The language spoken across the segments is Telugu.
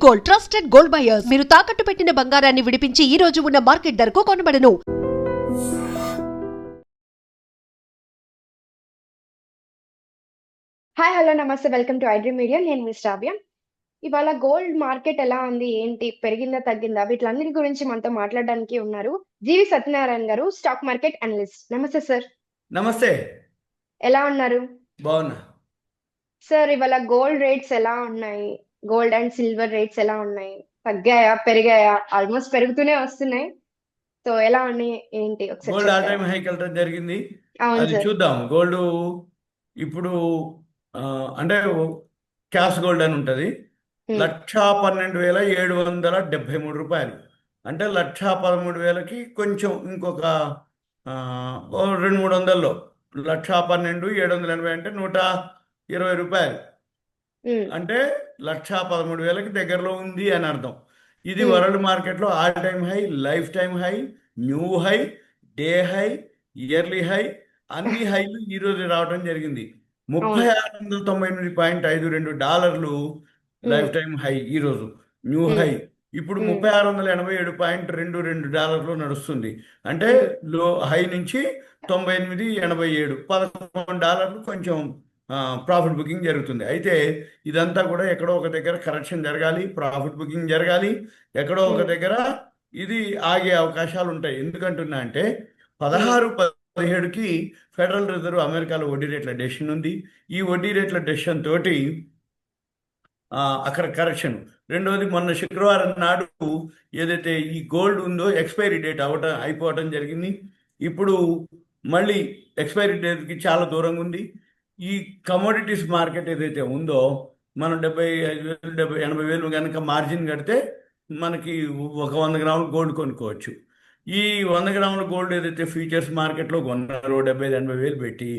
Gold, trusted gold buyers. మీరు తాకట్టు పెట్టిన బంగారాన్ని విడిపించి ఈ రోజు ఉన్న మార్కెట్ ధరకు కొనబడను. హాయ్ హలో నమస్తే వెల్కమ్ టు ఐడ్రీమ్ మీడియా. నేను మీ శ్రావ్య. ఇవాళ గోల్డ్ మార్కెట్ ఎలా ఉంది, ఏంటి, పెరిగిందా తగ్గిందా, వీటిలన్నిటి గురించి మనతో మాట్లాడడానికి ఉన్నారు జీవి సత్యనారాయణ గారు, స్టాక్ మార్కెట్ అనలిస్ట్. నమస్తే సార్. నమస్తే. ఎలా ఉన్నారు బాగున్నా సార్? ఇవాళ గోల్డ్ రేట్స్ ఎలా ఉన్నాయి? గోల్డ్ అండ్ సిల్వర్ రేట్స్ ఎలా ఉన్నాయి? తగ్గాయా, పెరిగాయా? ఆల్మోస్ట్ పెరుగుతూనే వస్తున్నాయి. సో ఎలా ఉన్నాయి, ఏంటి ఒకసారి గోల్డ్ ఆల్ చెప్తారా? టైమ్ హైకి వెళ్ళడం జరిగింది. అవును అది సార్. చూద్దాం. గోల్డ్ ఇప్పుడు అంటే క్యాష్ గోల్డ్ అని ఉంటుంది. ఉమ్, 1,12,773 అంటే 1,13,000కి కొంచెం ఇంకొక ఓ 200-300లో 1,12,780 అంటే ₹120 ఉమ్, అంటే 1,13,000కి దగ్గరలో ఉంది అని అర్థం. ఇది ఉమ్, వరల్డ్ మార్కెట్లో all time high, life time high, new high, day high, yearly high, అన్ని హైలు ఈరోజు రావడం జరిగింది. అవును. $3,698.52 లైఫ్ ఉమ్, టైమ్ హై ఈరోజు, న్యూ ఉమ్, హై. ఇప్పుడు ఉమ్, $3,687.22 నడుస్తుంది. అంటే ఉమ్, లో హై నుంచి 98.87 $11 కొంచెం ప్రాఫిట్ బుకింగ్ జరుగుతుంది. అయితే ఇదంతా కూడా ఎక్కడో ఒక దగ్గర కరెక్షన్ జరగాలి, ప్రాఫిట్ బుకింగ్ జరగాలి. ఎక్కడో ఒక ఉమ్, దగ్గర ఇది ఆగే అవకాశాలు ఉంటాయి. ఎందుకంటున్నా అంటే ఉమ్, 16-17కి ఫెడరల్ రిజర్వ్ అమెరికాలో వడ్డీ రేట్ల డెసిషన్ ఉంది. ఈ వడ్డీ రేట్ల డెసిషన్ తోటి అక్కడ కరెక్షన్. రెండవది, మొన్న శుక్రవారం నాడు ఏదైతే ఈ గోల్డ్ ఉందో ఎక్స్పైరీ డేట్ అయిపోవటం జరిగింది. ఇప్పుడు మళ్ళీ ఎక్స్పైరీ డేట్కి చాలా దూరంగా ఉంది. ఈ కమోడిటీస్ మార్కెట్ ఏదైతే ఉందో, మనం 75,000 80,000 కనుక మార్జిన్ కడితే మనకి ఒక 100 గ్రాములు గోల్డ్ కొనుక్కోవచ్చు. ఈ 100 గ్రాముల గోల్డ్ ఏదైతే ఫ్యూచర్స్ మార్కెట్లో కొన్నారో 70,000-80,000 పెట్టి,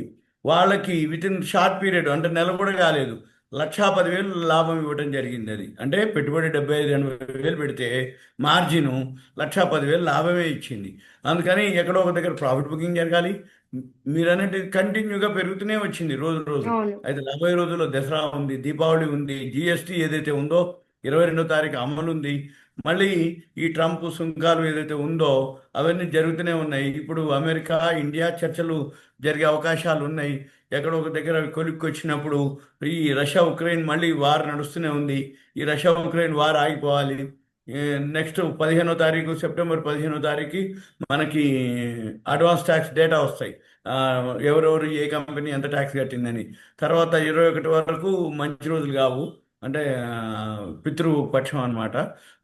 వాళ్ళకి విత్ ఇన్ షార్ట్ పీరియడ్, అంటే నెల కూడా కాలేదు, 1,10,000 లాభం ఇవ్వడం జరిగింది. అది అంటే పెట్టుబడి 75,000-80,000 పెడితే మార్జిను 1,10,000 లాభమే ఇచ్చింది. అందుకని ఎక్కడో ఒక దగ్గర ప్రాఫిట్ బుకింగ్ జరగాలి. మీరు అనేది కంటిన్యూగా పెరుగుతూనే వచ్చింది రోజు రోజు. అవును. అయితే రాబోయే రోజుల్లో దసరా ఉంది, దీపావళి ఉంది, జిఎస్టీ ఏదైతే ఉందో 22వ తారీఖు అమలు ఉంది. మళ్ళీ ఈ ట్రంప్ సుంకాలు ఏదైతే ఉందో అవన్నీ జరుగుతూనే ఉన్నాయి. ఇప్పుడు అమెరికా ఇండియా చర్చలు జరిగే అవకాశాలు ఉన్నాయి. ఎక్కడో ఒక దగ్గర కొలిక్కి వచ్చినప్పుడు ఈ రష్యా ఉక్రెయిన్ మళ్ళీ వార్ నడుస్తూనే ఉంది. ఈ రష్యా ఉక్రెయిన్ వార్ ఆగిపోవాలి. నెక్స్ట్ 15వ తారీఖు, సెప్టెంబర్ 15వ తారీఖు మనకి అడ్వాన్స్ ట్యాక్స్ డేటా వస్తాయి. ఎవరెవరు ఏ కంపెనీ ఎంత ట్యాక్స్ కట్టిందని. తర్వాత 21 వరకు మంచి రోజులు కావు, అంటే పితృపక్షం అన్నమాట,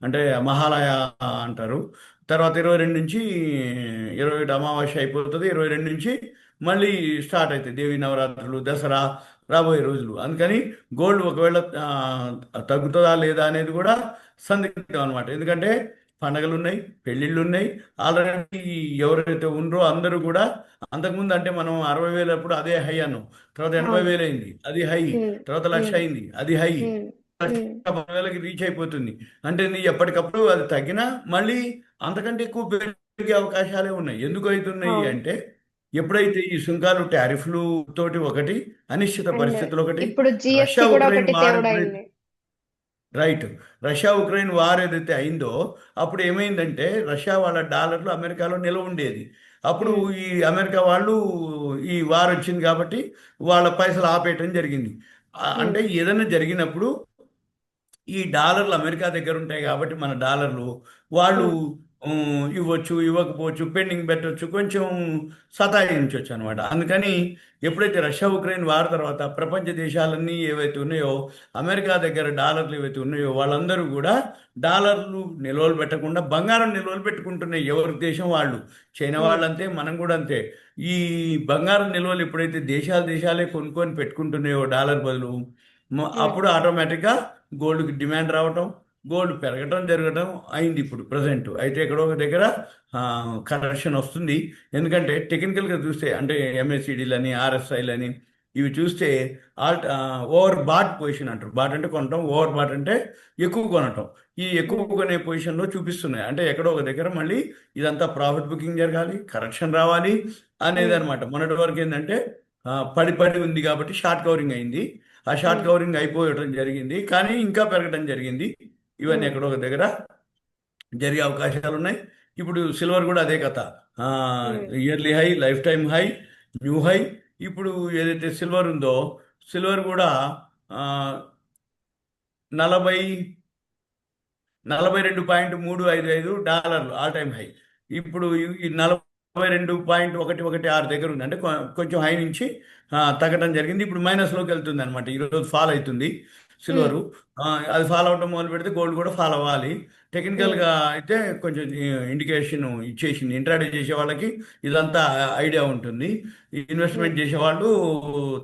అంటే మహాలయ అంటారు. తర్వాత 22 నుంచి 21 అమావాస్య అయిపోతుంది. 22 నుంచి మళ్ళీ స్టార్ట్ అవుతాయి దేవి నవరాత్రులు, దసరా రాబోయే రోజులు. అందుకని గోల్డ్ ఒకవేళ తగ్గుతుందా లేదా అనేది కూడా సందిగ్ధం అనమాట. ఎందుకంటే పండగలు ఉన్నాయి, పెళ్ళిళ్ళు ఉన్నాయి. ఆల్రెడీ ఎవరైతే ఉన్నారో అందరూ కూడా అంతకుముందు, అంటే మనం 60,000 అప్పుడు అదే హై అన్నాం, తర్వాత అవును. 80,000 అయింది, అది హై, ఉమ్, తర్వాత 1,00,000 ఉమ్, అయింది, అది హై, ఉమ్, ఉమ్, 10,000కి రీచ్ అయిపోతుంది. అంటే నీ ఎప్పటికప్పుడు అది తగ్గినా మళ్ళీ అంతకంటే ఎక్కువ పెరిగే అవకాశాలే ఉన్నాయి. ఎందుకు అవుతున్నాయి అవును. అంటే, ఎప్పుడైతే ఈ సుంకాలు టారిఫ్లు తోటి ఒకటి, అనిశ్చిత అండ్ పరిస్థితులు ఒకటి, ఇప్పుడు రష్యా జిఎస్టి కూడా ఉక్రెయిన్ ఒకటి వార్ ఎప్పుడైతే తేవడైంది. రైట్, రష్యా ఉక్రెయిన్ వార్ ఏదైతే అయిందో అప్పుడు ఏమైందంటే, రష్యా వాళ్ళ డాలర్లు అమెరికాలో నిల్వ ఉండేది. అప్పుడు ఉమ్, ఈ అమెరికా వాళ్ళు ఈ వార్ వచ్చింది కాబట్టి వాళ్ళ పైసలు ఆపేయటం జరిగింది. ఉమ్, అంటే ఏదైనా జరిగినప్పుడు ఈ డాలర్లు అమెరికా దగ్గర ఉంటాయి కాబట్టి మన డాలర్లు వాళ్ళు ఉమ్, ఇవ్వచ్చు, ఇవ్వకపోవచ్చు, పెండింగ్ పెట్టవచ్చు, కొంచెం సతాయించవచ్చు అనమాట. అందుకని ఎప్పుడైతే రష్యా ఉక్రెయిన్ వార్ తర్వాత ప్రపంచ దేశాలన్నీ ఏవైతే ఉన్నాయో, అమెరికా దగ్గర డాలర్లు ఏవైతే ఉన్నాయో వాళ్ళందరూ కూడా డాలర్లు నిల్వలు పెట్టకుండా బంగారం నిల్వలు పెట్టుకుంటున్నాయి. ఎవరి దేశం వాళ్ళు. చైనా ఉమ్, వాళ్ళంతే, మనం కూడా అంతే. ఈ బంగారం నిల్వలు ఎప్పుడైతే దేశాలే కొనుక్కొని పెట్టుకుంటున్నాయో డాలర్ బదులు, ఉమ్, అప్పుడు ఆటోమేటిక్గా గోల్డ్కి డిమాండ్ రావటం, గోల్డ్ పెరగటం జరగటం అయింది ఇప్పుడు ప్రజెంట్. అయితే ఎక్కడో ఒక దగ్గర కరెక్షన్ వస్తుంది. ఎందుకంటే టెక్నికల్గా చూస్తే, అంటే ఎంఏసిడీలని, ఆర్ఎస్ఐలని ఇవి చూస్తే ఓవర్ బాట్ పొజిషన్ అంటారు. బాట్ అంటే కొనటం, ఓవర్ బాట్ అంటే ఎక్కువ కొనటం. ఈ ఎక్కువ ఉమ్, కొనే పొజిషన్లో చూపిస్తున్నాయి. అంటే ఎక్కడో ఒక దగ్గర మళ్ళీ ఇదంతా ప్రాఫిట్ బుకింగ్ జరగాలి, కరెక్షన్ రావాలి అనేది ఉమ్, అనమాట. మొన్నటి వరకు ఏంటంటే పడి పడి ఉంది కాబట్టి షార్ట్ కవరింగ్ అయింది. ఆ షార్ట్ ఉమ్, కవరింగ్ అయిపోవడం జరిగింది, కానీ ఇంకా పెరగడం జరిగింది. ఇవన్నీ ఎక్కడో ఒక దగ్గర జరిగే అవకాశాలు ఉన్నాయి. ఇప్పుడు సిల్వర్ కూడా అదే కథ. Yearly high, life time high, new high. ఇప్పుడు ఏదైతే సిల్వర్ ఉందో సిల్వర్ కూడా ఆ, 40 $42.355 ఆల్ టైమ్ హై. ఇప్పుడు ఈ 42.116 దగ్గర ఉంది. అంటే కొంచెం హై నుంచి తగ్గడం జరిగింది. ఇప్పుడు మైనస్లోకి వెళ్తుంది అనమాట. ఈరోజు ఫాల్ అవుతుంది సిల్వరు. అది ఫాల్ అవటం మొదలు పెడితే గోల్డ్ కూడా ఫాల్ అవ్వాలి. టెక్నికల్గా అయితే కొంచెం ఇండికేషన్ ఇచ్చేసింది. ఇంట్రాడే చేసే వాళ్ళకి ఇదంతా ఐడియా ఉంటుంది. ఇన్వెస్ట్మెంట్ చేసే వాళ్ళు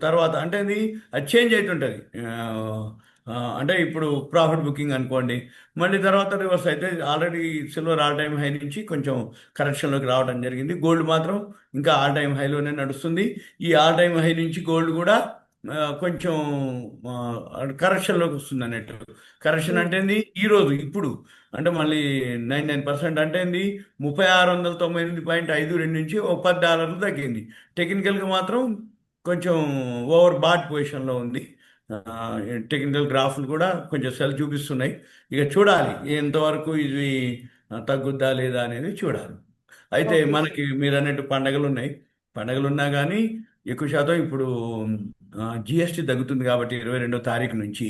తర్వాత అంటే అది చేంజ్ అవుతుంటుంది. అంటే ఇప్పుడు ప్రాఫిట్ బుకింగ్ అనుకోండి, మళ్ళీ తర్వాత రివర్స్ అయితే already silver all time high నుంచి కొంచెం కరెక్షన్లోకి రావడం జరిగింది. గోల్డ్ మాత్రం ఇంకా ఆల్ టైమ్ హైలోనే నడుస్తుంది. ఈ ఆల్ టైమ్ హై నుంచి గోల్డ్ కూడా కొంచెం కరెక్షన్లోకి వస్తుంది అన్నట్టు. కరెక్షన్ అంటే ఏంది? ఈరోజు ఇప్పుడు అంటే మళ్ళీ 99% అంటే ఏంది? 3698.52 నుంచి ఒక $10 తగ్గింది. టెక్నికల్గా మాత్రం కొంచెం ఓవర్ బాట్ పొజిషన్లో ఉంది. టెక్నికల్ గ్రాఫ్లు కూడా కొంచెం సెల్ చూపిస్తున్నాయి. ఇక చూడాలి ఎంతవరకు ఇది తగ్గుద్దా లేదా అనేది చూడాలి. అయితే ఓకే. మనకి మీరు అన్నట్టు పండగలు ఉన్నాయి. పండగలు ఉన్నా కానీ ఎక్కువ శాతం ఇప్పుడు జిఎస్టీ తగ్గుతుంది కాబట్టి 22వ తారీఖు నుంచి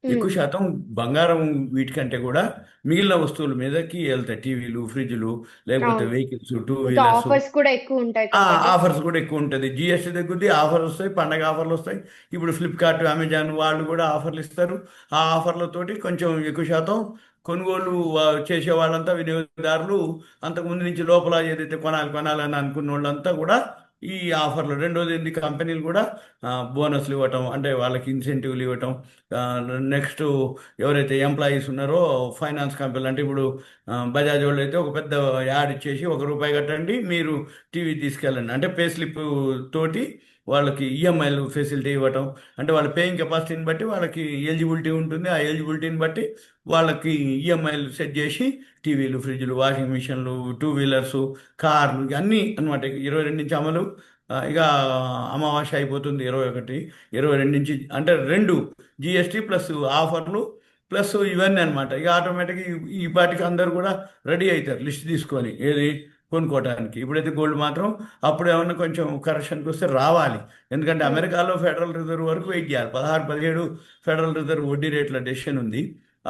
ఎక్కువ శాతం బంగారం వీటికంటే కూడా మిగిలిన వస్తువుల మీదకి వెళ్తాయి. టీవీలు, ఫ్రిడ్జ్లు, లేకపోతే అవును. వెహికల్స్, టూ ఇంకా వీలర్స్. ఆఫర్స్ కూడా ఎక్కువ ఉంటాయి కాబట్టి. ఆఫర్స్ కూడా ఎక్కువ ఉంటుంది. జిఎస్టీ తగ్గుద్ది, ఆఫర్ వస్తాయి, పండగ ఆఫర్లు వస్తాయి. ఇప్పుడు ఫ్లిప్కార్ట్, అమెజాన్ వాళ్ళు కూడా ఆఫర్లు ఇస్తారు. ఆ ఆఫర్లతోటి కొంచెం ఎక్కువ శాతం కొనుగోలు చేసే వాళ్ళంతా వినియోగదారులు అంతకుముందు నుంచి లోపల ఏదైతే కొనాలని అనుకున్న వాళ్ళంతా కూడా ఈ ఆఫర్లు. రెండోది ఏంది? కంపెనీలు కూడా బోనస్లు ఇవ్వటం, అంటే వాళ్ళకి ఇన్సెంటివ్లు ఇవ్వటం. నెక్స్ట్ ఎవరైతే ఎంప్లాయీస్ ఉన్నారో ఫైనాన్స్ కంపెనీలు, అంటే ఇప్పుడు బజాజ్ వాళ్ళు అయితే ఒక పెద్ద యాడ్ ఇచ్చేసి ₹1 కట్టండి మీరు టీవీ తీసుకెళ్ళండి అంటే పే స్లిప్ తోటి వాళ్ళకి ఈఎంఐలు ఫెసిలిటీ ఇవ్వటం. అంటే వాళ్ళ పేయింగ్ కెపాసిటీని బట్టి వాళ్ళకి ఎలిజిబిలిటీ ఉంటుంది. ఆ ఎలిజిబిలిటీని బట్టి వాళ్ళకి ఈఎంఐలు సెట్ చేసి టీవీలు, ఫ్రిడ్జ్లు, వాషింగ్ మిషన్లు, టూ వీలర్సు, కార్లు అన్నీ అనమాట. 22 నుంచి అమలు. ఇక అమావాస్య అయిపోతుంది 21, 22 నుంచి. అంటే 2 జిఎస్టీ ప్లస్ ఆఫర్లు ప్లస్ ఇవన్నీ అనమాట. ఇక ఆటోమేటిక్గా ఈ పాటికి అందరూ కూడా రెడీ అవుతారు లిస్ట్ తీసుకొని ఏది కొనుక్కోవడానికి. ఇప్పుడైతే గోల్డ్ మాత్రం అప్పుడు ఏమన్నా కొంచెం కరెక్షన్కి వస్తే రావాలి. ఎందుకంటే అమెరికాలో ఫెడరల్ రిజర్వ్ వరకు వెయిట్ చేయాలి. 16, 17 ఫెడరల్ రిజర్వ్ వడ్డీ రేట్ల డెసిషన్ ఉంది.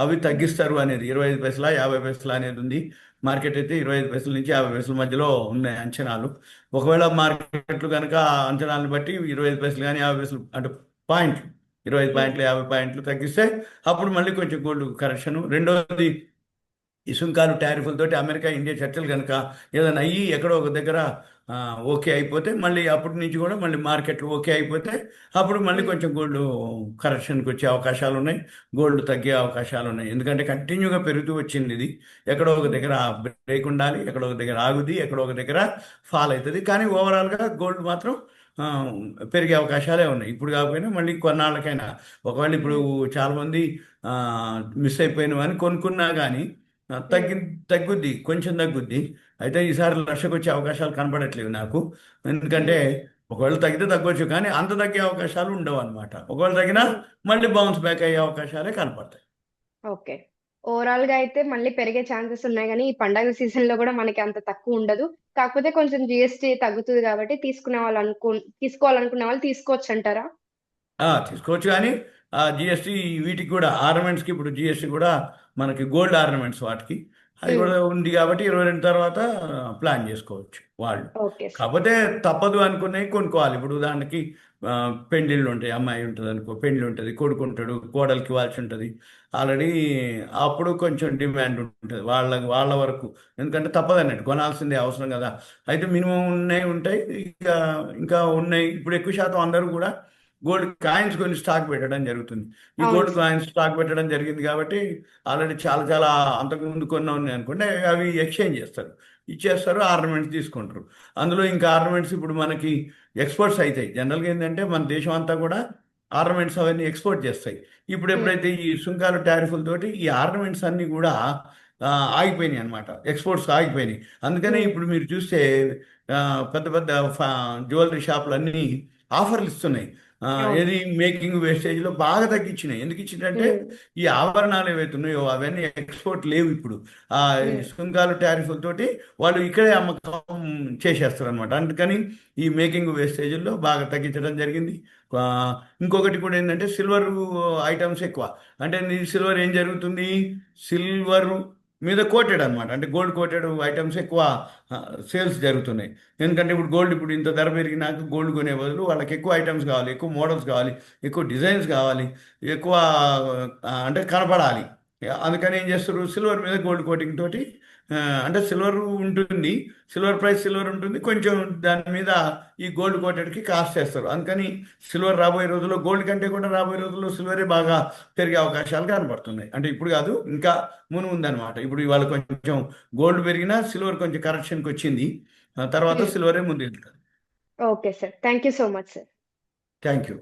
అవి తగ్గిస్తారు అనేది 25 పైసలా 50 పైసలా అనేది ఉంది. మార్కెట్ అయితే 25 పైసల నుంచి 50 పైసల మధ్యలో ఉన్నాయి అంచనాలు. ఒకవేళ మార్కెట్లు కనుక అంచనాలను బట్టి 25 పైసలు కానీ 50 పైసలు అంటే పాయింట్లు 25 పాయింట్లు 50 పాయింట్లు తగ్గిస్తే అప్పుడు మళ్ళీ కొంచెం గోల్డ్ కరెక్షన్. రెండోది ఈ సుంకాలు, టారిఫ్లతోటి అమెరికా ఇండియా చర్చలు కనుక ఏదైనా అయ్యి ఎక్కడో ఒక దగ్గర ఓకే అయిపోతే మళ్ళీ అప్పటి నుంచి కూడా మళ్ళీ మార్కెట్లు ఓకే అయిపోతే అప్పుడు మళ్ళీ కొంచెం గోల్డ్ కరెక్షన్కి వచ్చే అవకాశాలు ఉన్నాయి. గోల్డ్ తగ్గే అవకాశాలు ఉన్నాయి. ఎందుకంటే కంటిన్యూగా పెరుగుతూ వచ్చింది ఇది. ఎక్కడో ఒక దగ్గర బ్రేక్ ఉండాలి, ఎక్కడో ఒక దగ్గర ఆగుద్ది, ఎక్కడో ఒక దగ్గర ఫాల్ అవుతుంది. కానీ ఓవరాల్గా గోల్డ్ మాత్రం పెరిగే అవకాశాలే ఉన్నాయి. ఇప్పుడు కాకపోయినా మళ్ళీ కొన్నాళ్ళకైనా. ఒకవేళ ఇప్పుడు చాలామంది మిస్ అయిపోయినవని కొనుక్కున్నా కానీ తగ్గుద్ది, కొంచెం తగ్గుద్ది. అయితే ఈసారి లక్షకు వచ్చే అవకాశాలు కనపడట్లేవు నాకు. ఎందుకంటే ఒకవేళ తగ్గితే తగ్గొచ్చు, కానీ అంత తగ్గే అవకాశాలు ఉండవు అనమాట. ఒకవేళ తగ్గినా మళ్ళీ బౌన్స్ బ్యాక్ అయ్యే అవకాశాలే కనపడతాయి. ఓకే. ఓవరాల్ గా అయితే మళ్ళీ పెరిగే ఛాన్సెస్ ఉన్నాయి కానీ ఈ పండగ సీజన్ లో కూడా మనకి అంత తక్కువ ఉండదు. కాకపోతే కొంచెం జిఎస్టీ తగ్గుతుంది కాబట్టి తీసుకోవాలనుకునే వాళ్ళు తీసుకోవచ్చు అంటారా? తీసుకోవచ్చు, కానీ జిఎస్టీ వీటికి కూడా ఆర్నమెంట్స్కి ఇప్పుడు జిఎస్టీ కూడా మనకి గోల్డ్ ఆర్నమెంట్స్ వాటికి అది కూడా ఉంది కాబట్టి 22 తర్వాత ప్లాన్ చేసుకోవచ్చు వాళ్ళు. ఓకే. కాకపోతే తప్పదు అనుకునేవి కొనుక్కోవాలి. ఇప్పుడు ఉదాహరణకి పెళ్ళిళ్ళు ఉంటాయి, అమ్మాయి ఉంటుంది అనుకో, పెళ్ళి ఉంటుంది, కొడుకు ఉంటాడు, కోడలికి ఇవ్వాల్సి ఉంటుంది ఆల్రెడీ. అప్పుడు కొంచెం డిమాండ్ ఉంటుంది వాళ్ళ వరకు. ఎందుకంటే తప్పదు అన్నట్టు కొనాల్సిందే అవసరం కదా. అయితే మినిమం ఉంటాయి. ఇంకా ఉన్నాయి. ఇప్పుడు ఎక్కువ శాతం అందరూ కూడా గోల్డ్ కాయిన్స్ కొని స్టాక్ పెట్టడం జరుగుతుంది. ఈ గోల్డ్ కాయిన్స్ స్టాక్ పెట్టడం జరిగింది కాబట్టి ఆల్రెడీ చాలా చాలా అంతకుముందు కొన్ని ఉన్నాయి అనుకుంటే అవి ఎక్స్చేంజ్ ఇచ్చేస్తారు, ఆర్నమెంట్స్ తీసుకుంటారు. అందులో ఇంకా ఆర్నమెంట్స్ ఇప్పుడు మనకి ఎక్స్పోర్ట్స్ అవుతాయి. జనరల్గా ఏంటంటే మన దేశం అంతా కూడా ఆర్నమెంట్స్ అవన్నీ ఎక్స్పోర్ట్ చేస్తాయి. ఇప్పుడు ఎప్పుడైతే ఈ సుంకాలు, టారిఫ్లతోటి ఈ ఆర్నమెంట్స్ అన్నీ కూడా ఆగిపోయినాయి అనమాట. ఎక్స్పోర్ట్స్ ఆగిపోయినాయి. అందుకనే ఇప్పుడు మీరు చూస్తే పెద్ద పెద్ద జ్యువెలరీ షాపులు అన్నీ ఆఫర్లు ఇస్తున్నాయి. అవును. ఏది మేకింగ్ వేస్టేజ్లో బాగా తగ్గించినాయి. ఎందుకు ఇచ్చిందంటే ఈ ఆభరణాలు ఏవైతే ఉన్నాయో అవన్నీ ఎక్స్పోర్ట్ లేవు ఇప్పుడు. ఈ సుంకాలు టారిఫ్లతోటి వాళ్ళు ఇక్కడే అమ్మకం చేసేస్తారు అనమాట. అందుకని ఈ మేకింగ్ వేస్టేజ్లో బాగా తగ్గించడం జరిగింది. ఆ, ఇంకొకటి కూడా ఏంటంటే సిల్వర్ ఐటమ్స్ ఎక్కువ. అంటే నీ సిల్వర్ ఏం జరుగుతుంది, సిల్వర్ మీద కోటెడ్ అనమాట, అంటే గోల్డ్ కోటెడ్ ఐటమ్స్ ఎక్కువ సేల్స్ జరుగుతున్నాయి. ఎందుకంటే ఇప్పుడు గోల్డ్ ఇప్పుడు ఇంత ధర పెరిగినాక గోల్డ్ కొనే బదులు వాళ్ళకి ఎక్కువ ఐటమ్స్ కావాలి, ఎక్కువ మోడల్స్ కావాలి, ఎక్కువ డిజైన్స్ కావాలి, ఎక్కువ అంటే కనపడాలి. అందుకని ఏం చేస్తారు, సిల్వర్ మీద గోల్డ్ కోటింగ్ తోటి అంటే సిల్వర్ ఉంటుంది, సిల్వర్ ప్రైస్ సిల్వర్ ఉంటుంది, కొంచెం దాని మీద ఈ గోల్డ్ కోటెడ్కి కాస్ట్ చేస్తారు. అందుకని సిల్వర్ రాబోయే రోజుల్లో గోల్డ్ కంటే కూడా రాబోయే రోజుల్లో సిల్వరే బాగా పెరిగే అవకాశాలు కనపడుతున్నాయి. అంటే ఇప్పుడు కాదు, ఇంకా ఉందన్నమాట. ఇప్పుడు ఇవాళ కొంచెం గోల్డ్ పెరిగినా సిల్వర్ కొంచెం కరెక్షన్కి వచ్చింది, తర్వాత సిల్వరే ముందు వెళ్తుంది. Okay sir, thank you so much sir. Thank you.